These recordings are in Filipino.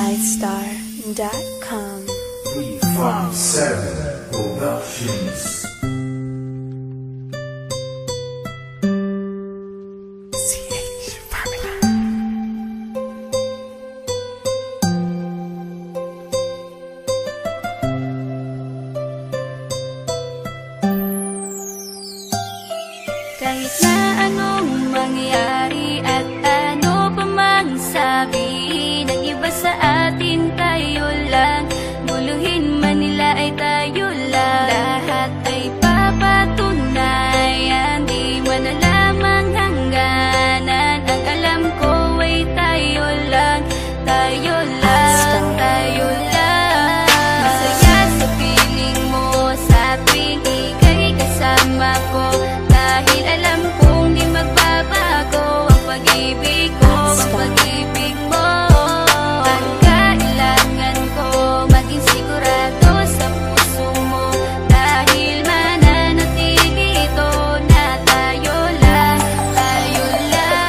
Lightstar.com 357 Productions. Kahit na anong mangyari at ano pa mang sabi ng iba sa atin, tayo lang. Guluhin man nila ay tayo lang. Lahat ay papatunayan, di man alamang hangganan. Ang alam ko ay tayo lang, tayo lang, tayo lang. Masaya sa piling mo sa tuwing ika'y kasama ko, dahil alam kong di magbabago ang pag-ibig ko, ang pag-ibig mo. Ang kailangan ko maging sigurado sa puso mo, dahil mananatili ito na tayo lang, tayo lang.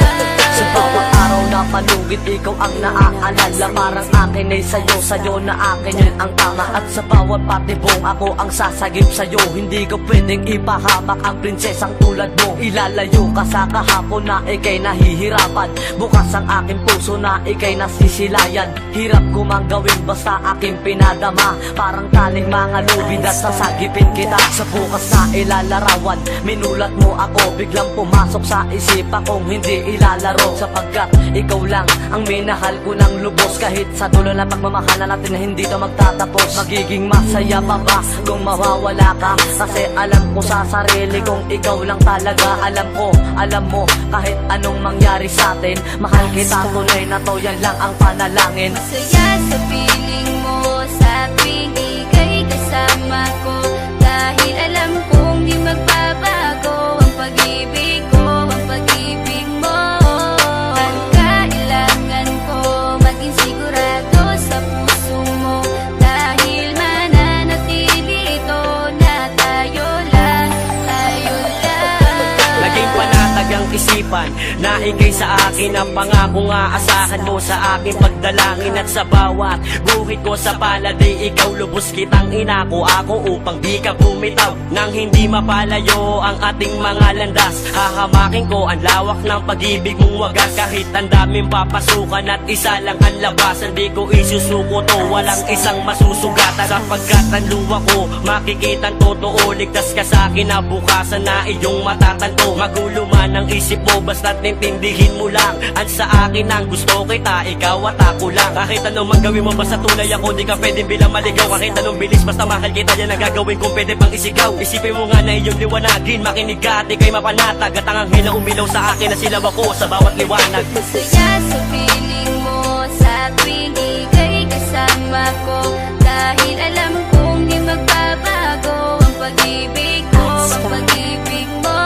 Sa bawat araw na palugit, ikaw ang naaalala. Parang akin ay sa'yo, sa'yo na akin yun ang tama. At sa bawat patibong, ako ang sasagip sa'yo. Hindi ko pwedeng ipahamak ang prinsesang tulad mo. Ilalayo ka sa kahapon na ikay nahihirapan. Bukas ang aking puso na ikay nasisilayan. Hirap ko mang gawin basta aking pinadama. Parang taling mga lubid at sasagipin kita. Sa bukas na ilalarawan, minulat mo ako. Biglang pumasok sa isipan kong hindi ilalaro. Sapagkat ikaw lang ang minahal ko ng lubos. Kahit sa dulo na pagmamahal na natin na hindi ito magtatapos. Magiging masaya pa ba kung mawawala ka? Kasi alam ko sa sarili kong ikaw lang talaga. Alam ko, alam mo, kahit anong mangyari sa atin, mahal kita tunay na to, yan lang ang panalangin. Masaya sa piling mo sa tuwing ika'y kasama ko, dahil alam kong di magbabago ang pag-ibig ko, ang pag-ibig mo. Ang kailangan ko maging sigurado sa puso mo, dahil mananatili ito na tayo lang, tayo lang. Naging panatag ang isipan na ikay sa akin ang pangako nga asahan mo sa aking pagdalangin. At sa bawat guhit ko sa palad ay ikaw lubos kitang inako ako upang di ka bumitaw nang hindi mapalayo ang ating mga landas. Hahamakin ko ang lawak ng pag-ibig mong wagas. Kahit ang daming papasukan at isa lang ang labasan, di ko isusuko to, walang isang masusugatan. Sapagkat ang luwa ko makikitang totoo, ligtas ka sa akin na bukasan na iyong matatanto. Magulo man ang isip mo, basta't nintindihin mo lang ang sa akin ang gusto kita, ikaw at ako lang. Kahit anong man gawin mo, basta tunay ako, di ka pwedeng bilang maligaw. Kahit anong bilis, basta mahal kita, yan ang gagawin kung pwede pang isigaw. Isipin mo nga na iyong liwanagin, makinig ka at ikay mapanatag. At ang anghel na umilaw sa akin na silaw ako sa bawat liwanag. Masaya sa piling mo sa tuwing ika'y kasama ko, dahil alam kong di magbabago ang pag-ibig ko, ang pag-ibig mo.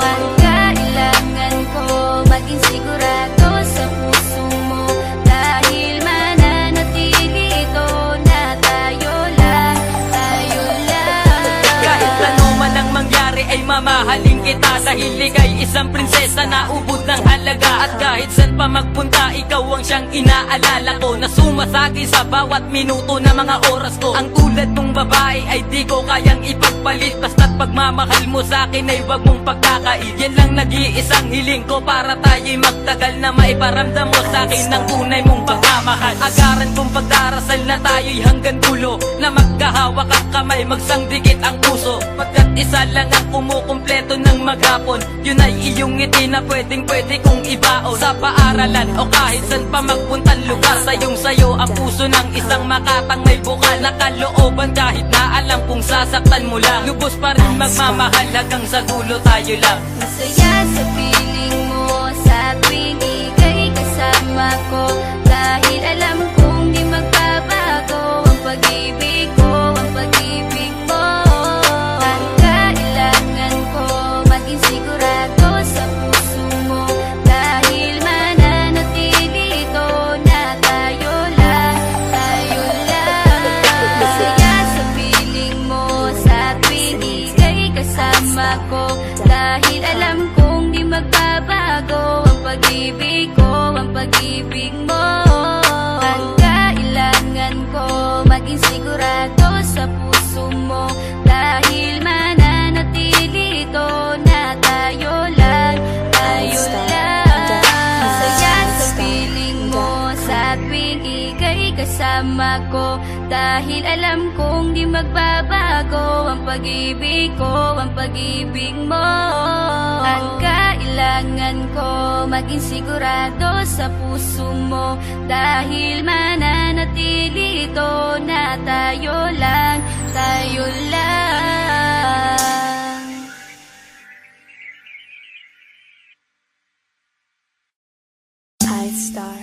Ang kailangan ko maging sigurado sa puso mo, dahil mananatili ito na tayo lang, tayo lang. Kahit ano man ang mangyari ay mamahalin kita, dahil ika'y isang prinsesa na ubod ng halaga. At kahit saan pa magpunta, ikaw ang siyang inaalala ko, na sumasagi sa bawat minuto na mga oras ko. Ang tulad mong babae ay di ko kayang ipagpalit, basta't pagmamahal mo sa akin ay wag mong pagkakait. Yan lang nag-iisang hiling ko para tayo'y magtagal, na maiparamdam mo sa akin ng tunay mong pagmamahal. Agaran kong pagdarasal na tayo'y hanggang dulo, na magkahawak ang kamay, magsangdikit ang puso. Pagkat isa lang ang kumukumpleto ng maghapon, yun ay iyong ngiti na pwedeng pwede kong ibaon. Sa paaralan o kahit saan pa magpuntang lugar, sayong sayo ang puso ng isang makatang may bukal na kalooban. Kahit na alam kung sasaktan mo lang, lubos pa rin magmamahal hanggang sa dulo tayo lang. Masaya sa piling mo sa tuwing ika'y kasama ko, dahil alam kong di magbabago ang pag-ibig ko, ang pag-ibig mo. Ang kailangan ko maging sigurado sa puso mo, dahil mananatili ito na tayo lang, tayo lang. Masaya sa piling mo sa tuwing ika'y kasama ko, dahil alam kong di magbabago ang pag-ibig ko, ang pag-ibig mo. kasama ko. Dahil alam kong di magbabago ang pag-ibig ko, ang pag-ibig mo. Ang kailangan ko, maging sigurado sa puso mo. Dahil mananatili ito na tayo lang, tayo lang. I star.